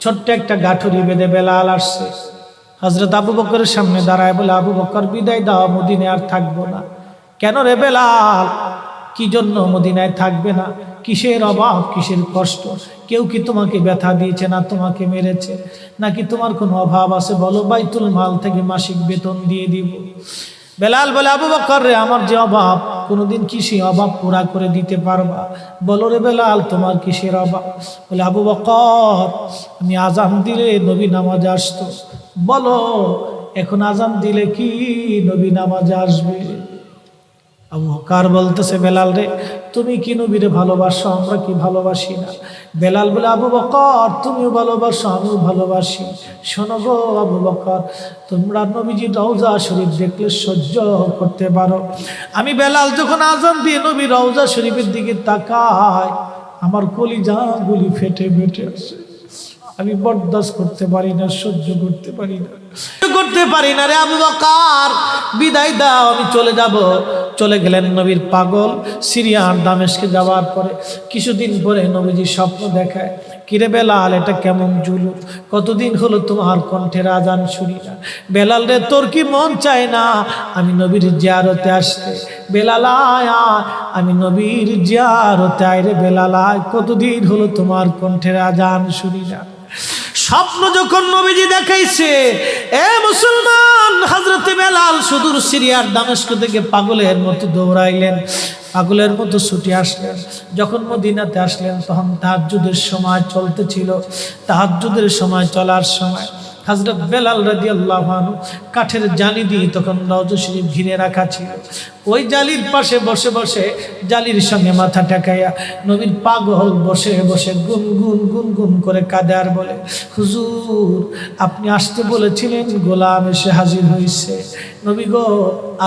ছোট্ট একটা গাঠুরি বেঁধে বেলাল আসছে। হযরত আবু বকরের সামনে দাঁড়ায় বলে, আবু বকর বিদায় দাও, মদিনায় আর থাকবো না। কেন রে বেলাল, কি জন্য মদিনায় থাকবে না? কিসের অভাব, কিসের কষ্ট? কেউ কি তোমাকে ব্যথা দিয়েছে না তোমাকে মেরেছে? নাকি তোমার কোনো অভাব আছে? বলো, বাইতুল মাল থেকে মাসিক বেতন দিয়ে দিব। বেলাল বলে, আবু বকর রে, আমার যে অভাব, কোনোদিন কি সেই অভাব পুরা করে দিতে পারবা? বলো রে বেলাল, তোমার কিসের অভাব? বলে, আবু বকর, আমি আজান দিলে নবী নামাজে আসতো। বলো, এখন আজান দিলে কি নবী নামাজে আসবে? আবু বকর বলতেছে, বেলাল রে, তুমি কি নবীরে ভালোবাসো, আমরা কি ভালোবাসি না? বেলাল বলে, আবু বকর, তুমিও ভালোবাসো, আমিও ভালোবাসি। শোনো গো আবু বকর, তোমরা নবীজি রওজা শরীফ দেখলে সহ্য করতে পারো? আমি বেলাল যখন আজান দিয়ে নবী রওজা শরীফের দিকে তাকাই, আমার কলিজা গুলি ফেটে ফেটে আসে। আমি বরদাস্ত করতে পারি না, সহ্য করতে পারি না, রে আবু বকর, বিদায় দাও, আমি চলে যাব। চলে গেলেন নবীর পাগল। সিরিয়ার দামেস্কে যাওয়ার পরে কিছুদিন পরে নবীজি স্বপ্ন দেখায়, কিরে বেলাল, এটা কেমন জুলুম? কতদিন হলো তোমার কণ্ঠের আজান শুনি না। বেলাল রে, তোর কি মন চায় না আমি নবীর জিয়ারতে আসতে? বেলাল আয়, আমি নবীর জিয়ারতে আয় রে বেলাল আয়, কতদিন হলো তোমার কণ্ঠের আজান শুনি না। স্বপ্ন যখন নবীজি দেখাইছে, এ মুসলমান, হযরতে বেলাল সুদূর সিরিয়ার দামেস্ক থেকে পাগলের মতো দৌড়াইলেন, পাগলের মতো ছুটে আসলেন। যখন মদিনাতে আসলেন তখন তাহাজ্জুদের সময় চলতেছিল। তাহাজ্জুদের সময় চলার সময় হযরত বেলাল রাদিয়াল্লাহু আনহু কাঠের জালি দিয়ে তখন রওজা শরীফ ঘিরে রাখা ছিল। ওই জালির পাশে বসে বসে জালির সঙ্গে মাথা ঠেকাইয়া নবীর পাগল বসে বসে গুনগুন গুনগুন করে কাঁদে আর বলে, হুজুর, আপনি আসতে বলেছিলেন, গোলাম এসে হাজির হয়েছে। নবী গো,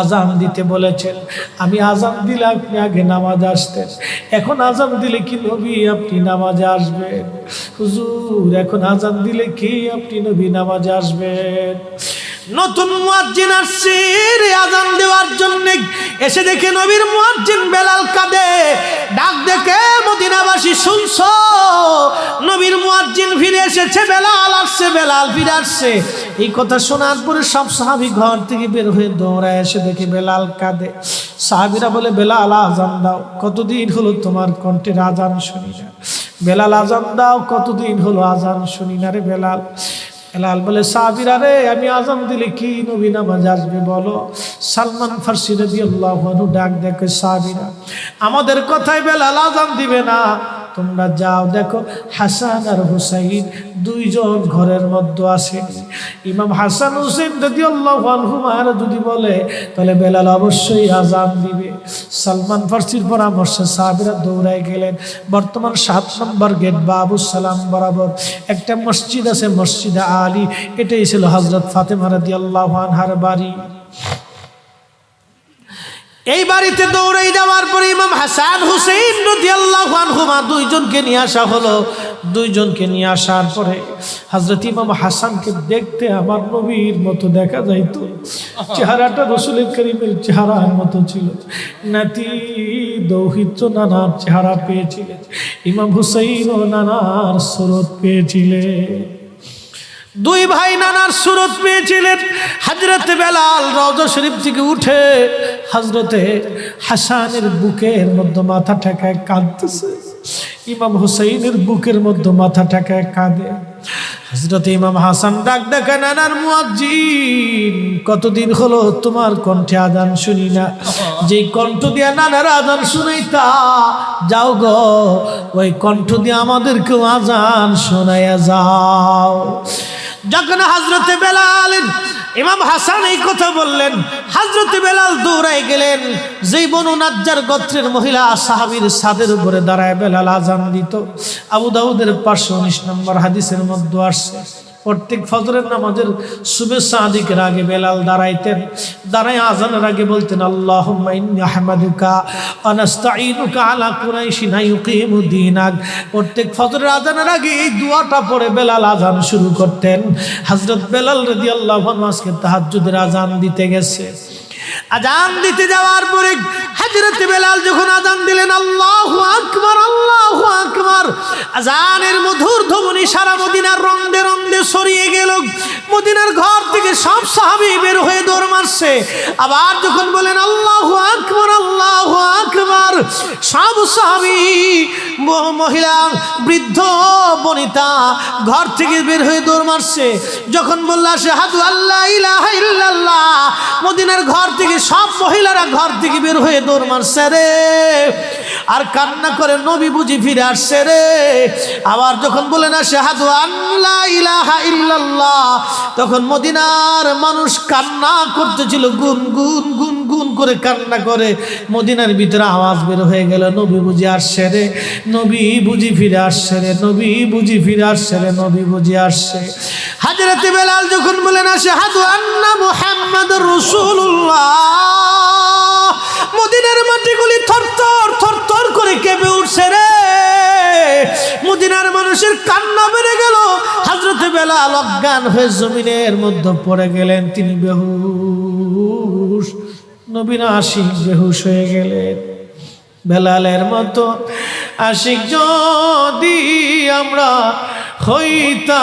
আজান দিতে বলেছেন, আমি আজান দিলে আপনি আগে নামাজে আসতেন, এখন আজান দিলে কি নবী আপনি নামাজে আসবেন? হুজুর, এখন আজান দিলে কি আপনি নবী নামাজে আসবেন? নতুন মুয়াজ্জিন আসছে আজান দেওয়ার জন্য। এসে দেখে নবীর মুয়াজ্জিন বেলাল কাঁদে। ডাক দেখে মদিনাবাসী, শুনছো, নবীর মুয়াজ্জিন ফিরে এসেছে, বেলাল আসছে, বেলাল ফিরে আসছে। এই কথা শোনার পরে সব সাহাবী ঘর থেকে বের হয়ে দৌড়ায় এসে দেখে বেলাল কাঁদে। সাহাবীরা বলে, বেলাল আজান দাও, কতদিন হলো তোমার কণ্ঠের আজান শুনি না। বেলাল আজান দাও, কতদিন হলো আজান শুনি না রে বেলাল। বেলাল বলে, সাহাবীরা রে, আমি আজান দিলে কি নবী নামাজে আসবে বলো? সালমান ফারসি রাদিয়াল্লাহু আনহু ডাক দেখে, সাহাবীরা, আমাদের কথায় বেলাল আজান দিবে না, তোমরা যাও দেখো হাসান আর হুসাইন দুইজন ঘরের মধ্যে আছে। ইমাম হাসান হুসাইন রাদিয়াল্লাহু আনহুমা যদি বলে তাহলে বেলাল অবশ্যই আজান দিবে। সালমান ফারসির পরামর্শে সাহাবীরা দৌড়ায় গেলেন। বর্তমান 7 নম্বর গেট বাবু সালাম বরাবর একটা মসজিদ আছে, মসজিদে আলী। এটাই ছিল হযরত ফাতেমা রাদিয়াল্লাহু আনহার বাড়ি। এই বাড়িতে দৌড়াই যাওয়ার পরে ইমাম হাসান হুসাইন রাদিয়াল্লাহু আনহুমা দুইজনকে নিয়ে আসা হলো। দুইজনকে নিয়ে আসার পরে হযরত ইমাম হাসানকে দেখতে আমার নবীর মতো দেখা যাইতো, চেহারাটা রাসূল করিমের চেহারার মতো ছিল। নাতি দৌহিত্র নানার চেহারা পেয়েছিলেন, ইমাম হুসাইনও নানার সুরত পেয়েছিলেন। দুই ভাই নানার সুরত পেয়েছিলেন। হযরতে বেলাল রওজা শরীফ থেকে উঠে হযরতে হাসানের বুকের মধ্যে মাথা ঠেকায় কাঁদতেছে, ইমাম হুসাইনের বুকের মধ্যে মাথা ঠেকায় কাঁদে। হযরতে ইমাম হাসান ডাক দেখে, নানার মুয়াজ্জিন, কতদিন হলো তোমার কণ্ঠে আজান শুনি না। যেই কণ্ঠ দিয়া নানার আজান শুনাইতা, যাও গো ওই কণ্ঠ দিয়ে আমাদেরকেও আজান শোনাইয়া যাও। যখন হযরতে বেলাল ইমাম হাসান এই কথা বললেন, হযরতে বেলাল দৌড়ায় গেলেন। যেই বনু নাজ্জার গোত্রের মহিলা সাহাবীর ছাদের উপরে দাঁড়ায় বেলাল আজান দিত। আবু দাউদের 519 নম্বর হাদিসের মধ্যে আসছে, প্রত্যেক ফজরের নামাজের শুভেচ্ছা আদিকের আগে বেলাল দাঁড়াইতেন। দাঁড়ায় আজানের আগে বলতেন, আল্লাহুম্মা ইন্নী আহমাদুকা ওয়া নাস্তাঈনুকা আলা কুরাইশিন ইউকিমু দীনাক। প্রত্যেক ফজরের আজানের আগে এই দোয়াটা পড়ে বেলাল আজান শুরু করতেন। হযরত বেলাল রাদিয়াল্লাহু আনহু আজকে তাহাজ্জুদের আজান দিতে গেছে। আজান দিতে যাওয়ার পরে হযরত বেলাল যখন আজান দিলেন, আল্লাহু আকবার, আল্লাহু আকবার, আজানের মধুর ধ্বনি সারা মদিনার রং মধ্যে ছড়িয়ে গেল। মদিনার ঘর থেকে সব সাহাবী বের হয়ে দৌড় মারছে। আবার যখন বলেন আল্লাহু আকবার, আল্লাহু আকবার, সব সাহাবী, মহিলা, বৃদ্ধ, বনিতা ঘর থেকে বের হয়ে দৌড় মারছে। যখন বলল আশহাদু আল্লা ইলাহা ইল্লাল্লাহ, মদিনার ঘর থেকে সব মহিলারা ঘর থেকে বের হয়ে দৌড় মারছে রে। আর কান্না করে নবী বুঝি ফিরে আসছে রে। আবার যখন বলেন আশহাদু আল্লা ইলাহা ইল্লাল্লাহ, তখন মদিনার মানুষ কান্না করতেছিল, গুন গুন গুন গুন করে কান্না করে। মদিনার ভিতরে আওয়াজ বের হয়ে গেল, নবী বুঝি আসছে রে, নবী বুঝি ফিরে আসছে রে, নবী বুঝি ফিরে আসছে রে, নবী বুঝি আসছে। হযরতে বেলাল যখন বলেন আশহাদু আন্না মুহাম্মাদুর রাসূলুল্লাহ, মদিনার মাটিগুলি থরথর থরথর করে কেঁপে উঠছে রে। মদিনার মানুষের কান্না বেড়ে গেল। হযরতে বেলাল অজ্ঞান হয়ে জমিনের মধ্যে পড়ে গেলেন, তিনি বেহুশ। নবীর আশিক বেহুশ হয়ে গেলেন। বেলালের মতো আশিক যদি আমরা হইতাম,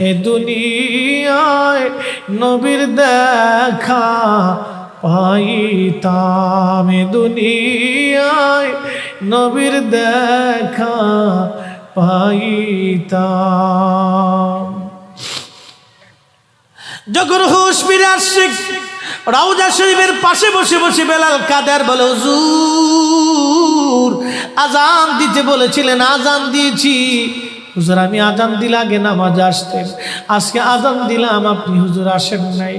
এ দুনিয়ায় নবীর দেখা পাইতাম, এ দুনিয়ায় নবীর দেখা পাইতাম। যখন হুঁশ ফিরে আসছে, রওজা শরীফের পাশে বসে বসে বেলাল কাদের বলে, হুজুর আজান দিতে বলেছিলেন, আজান দিয়েছি। হুজুর আমি আজান দিলে আগে নামাজ আসতেন, আজকে আজান দিলাম আপনি হুজুর আসেন নাই।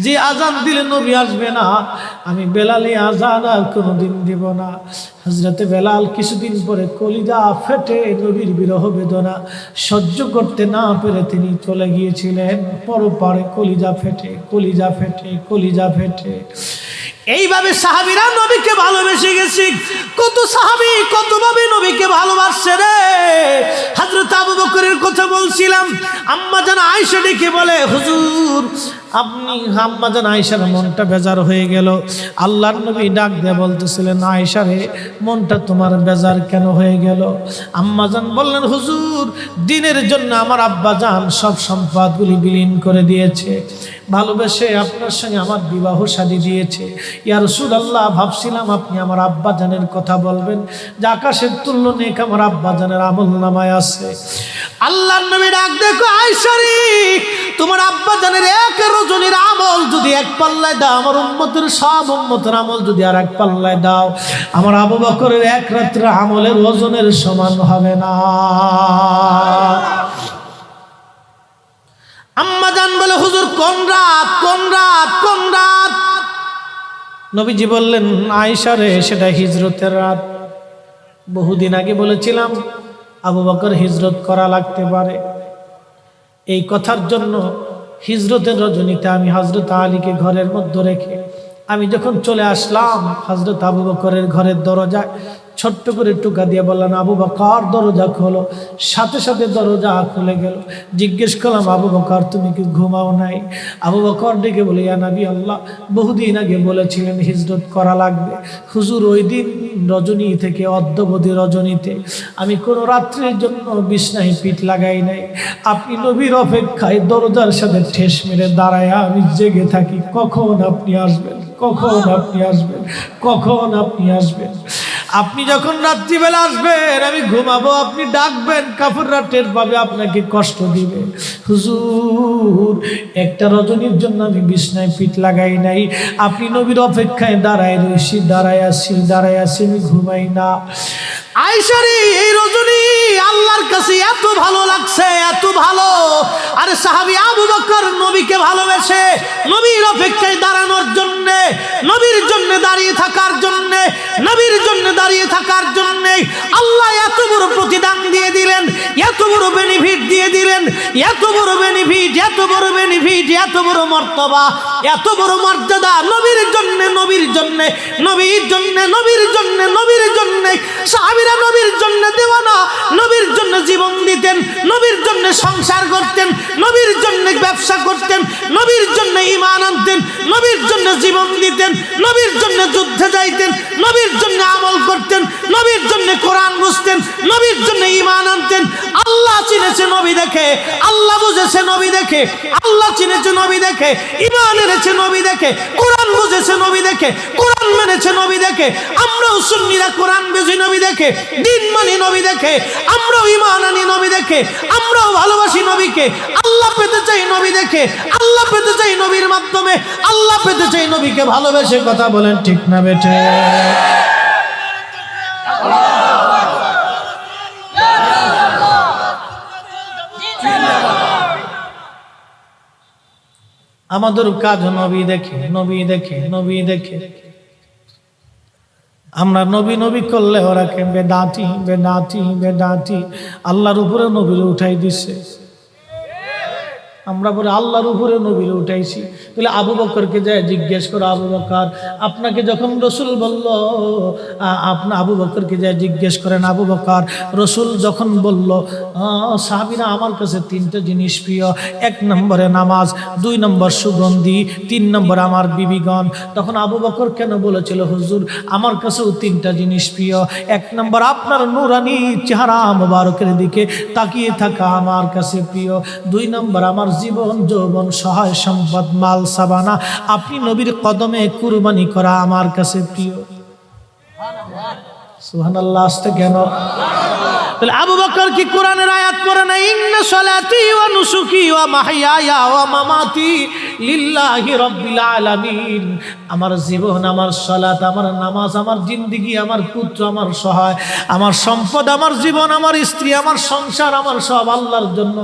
যে আজান দিলে নবী আসবে না, আমি বেলালে আজান আর কোনোদিন দিব না। হযরতে বেলাল কিছুদিন পরে কলিজা ফেটে নবীর বিরহ বেদনা সহ্য করতে না পেরে তিনি চলে গিয়েছিলেন পরপারে। কলিজা ফেটে, কলিজা ফেটে, কলিজা ফেটে। এইভাবে সাহাবীরা নবীকে ভালোবেসে গেছে। কত সাহাবী কতভাবে নবীকে ভালোবাসছে রে। হযরত আবু বকরের কথা বলছিলাম, আম্মা জান আয়েশা ডেকে বলে, হুজুর আপনি, আম্মা জান আয়েশার মনটা বেজার হয়ে গেল। আল্লাহর নবী ডাক দিয়ে বলতেছিলেন, আয়েশা রে মনটা তোমার বেজার কেন হয়ে গেল? আম্মা জান বললেন, হুজুর দিনের জন্য আমার আব্বা জান সব সম্পদগুলি বিলীন করে দিয়েছে, ভালোবেসে আপনার সঙ্গে আমার বিবাহ শাদী দিয়েছে। ইয়া রাসূলুল্লাহ ভাবছিলাম আপনি আমার আব্বা জানের কথা বলবেন, যে আকাশের তুল্য নেক আমার আব্বা জানের আমল নামায় আছে। আল্লাহর নবী ডাক দেখো, আয়েশা রে তোমার আব্বা জানের এক রজনীর আমল যদি এক পাল্লায় দাও, আমার উম্মতের সব উম্মতের আমল যদি আর এক পাল্লায় দাও, আমার আবু বকরের এক রাত্রে আমলের ওজনের সমান হবে না। আম্মা জান বলে, হুজুর কোন রাত, কোন রাত, কোন রাত? নবীজি বললেন, আয়েশা রে সেটা হিজরতের রাত। বহুদিন আগে বলেছিলাম আবু বকর হিজরত করা লাগতে পারে। এই কথার জন্য হিজরতের রজনীতে আমি হযরত আলীকে ঘরের মধ্যে রেখে আমি যখন চলে আসলাম, হযরত আবু বকরের ঘরের দরজায় ছোট্ট করে টুকা দিয়ে বললেন, আবু বকর দরজা খোলো। সাথে সাথে দরজা খুলে গেল। জিজ্ঞেস করলাম, আবু বকর তুমি কি ঘুমাও নাই? আবু বকর ডেকে বলে, ইয়া নবী আল্লাহ বহুদিন আগে বলেছিলেন হিজরত করা লাগবে। হুজুর ওই দিন রজনী থেকে অদ্যবধি রজনীতে আমি কোনো রাত্রের জন্য বিছনায় পিঠ লাগাই নাই। আপনি নবীর অপেক্ষায় দরজার সাথে ঠেস মেরে দাঁড়ায় আমি জেগে থাকি, কখন আপনি আসবেন, কখন আপনি আসবেন, কখন আপনি আসবেন। আপনি যখন রাত্রিবেলা আসবেন আমি ঘুমাবো, আপনি ডাকবেন, কাফেররা টের পাবে, আপনাকে কষ্ট দিবে। হুজুর একটা রজনীর জন্য আমি বিছনায় পিঠ লাগাই নাই, আপনি নবীর অপেক্ষায় দাঁড়ায় রয়েছি, দাঁড়ায় আসি, দাঁড়ায় আসি, আমি ঘুমাই না। আয়েশা রে এই রজনী আল্লাহর কাছে এত ভালো লাগছে, এত ভালো। আরে সাহাবী আবু বকর নবীকে ভালোবেসে নবীর অপেক্ষায় দাঁড়ানোর জন্য, নবীর জন্য দাঁড়িয়ে থাকার জন্য, নবীর জন্য দাঁড়িয়ে থাকার জন্য আল্লাহ এত বড় প্রতিদান দিয়ে দিলেন, এত বড় বেনিফিট দিয়ে দিলেন, এত বড় বেনিফিট, এত বড় বেনিফিট, এত বড় মর্তবা, এত বড় মর্যাদা নবীর জন্য, নবীর জন্য, নবীর জন্য, নবীর জন্য, নবীর জন্য। সাহাবীরা নবীর জন্য দেওয়ানা, নবীর জন্য জীবন দিতেন, নবীর জন্য সংসার করতেন, নবীর জন্য ব্যবসা করতেন, নবীর জন্য ঈমান আনতেন, নবীর জন্য জীবন দিতেন, নবীর জন্য যুদ্ধে যাইতেন, নবীর জন্য আমল করতেন, নবীর জন্য কোরআন বুঝতেন, নবীর জন্য ঈমান আনতেন। আল্লাহ চিনেছে নবী দেখে, আল্লাহ বুঝেছে নবী দেখে, আল্লাহ চিনেছে নবী দেখে, ঈমান এনেছে নবী দেখে, কোরআন বুঝেছে নবী দেখে, কোরআন মেনেছে নবী দেখে। আমরাও সুন্নিরা কোরআন বুঝি নবী দেখে, দিন মানি নবী দেখে, আমরাও ঈমান আনি নবী দেখে, আমরাও ভালোবাসি নবীকে। আল্লাহ পেতে চাই নবী দেখে, আল্লাহ পেতে চাই নবীর মাধ্যমে, আল্লাহ পেতে চাই নবীকে ভালোবেসে। কথা বলেন ঠিক না বেঠে? আমাদের কাজ নবী দেখে, নবী দেখে, নবী দেখে। আমরা নবী নবী করলে ওরা কে বেদাতি, বেদাতি, বেদাতি। আল্লাহর উপরে নবীরে উঠাই দিছে, আমরা পরে আল্লাহর উপরে নবীরে উঠাইছি। তাহলে আবু বকরকে যায় জিজ্ঞেস করো, আবু বকর আপনাকে যখন রসুল বলল, আপনি আবু বকরকে যায় জিজ্ঞেস করেন, আবু বকর রসুল যখন বলল সাহাবীরা আমার কাছে তিনটা জিনিস প্রিয়, 1 নম্বরে নামাজ, 2 নম্বর সুগন্ধি, 3 নম্বর আমার বিবিগণ। তখন আবু বকর কেন বলেছিল, হুজুর আমার কাছেও 3টা জিনিস প্রিয়। 1 নম্বর আপনার নূরানি চেহারা মোবারকের দিকে তাকিয়ে থাকা আমার কাছে প্রিয়। 2 নম্বর আমার জীবন যৌবন সহায় সম্পদ মাল সাবানা আপনি নবীর কদমে কুরবানি করা আমার কাছে প্রিয়। সুবহানাল্লাহ। আসতে কেন? তাহলে আবু বকর কি কোরআনের আয়াত পড়ে না? ইন্না সলাতি ওয়া নুসুকি ওয়া মাহইয়ায়া ওয়া মামাতি লিল্লাহি রাব্বিল আলামিন। আমার জীবন, আমার সালাত, আমার নামাজ, আমার জিন্দেগি, আমার পুত্র, আমার সহায়, আমার সম্পদ, আমার জীবন, আমার স্ত্রী, আমার সংসার, আমার সব আল্লাহর জন্য।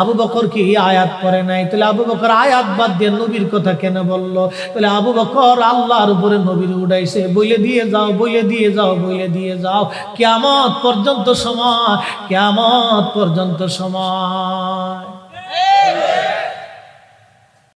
আবু বকর কি এই আয়াত পড়ে নাই? তাহলে আবু বকর আয়াত বাদ দিয়ে নবীর কথা কেন বলল? তাহলে আবু বকর আল্লাহর উপরে নবীর উড়াইছে। বলে দিয়ে যাও, বলে দিয়ে যাও, বলে দিয়ে যাও, কিয়ামত পর্যন্ত সময়, কিয়ামত পর্যন্ত সময়।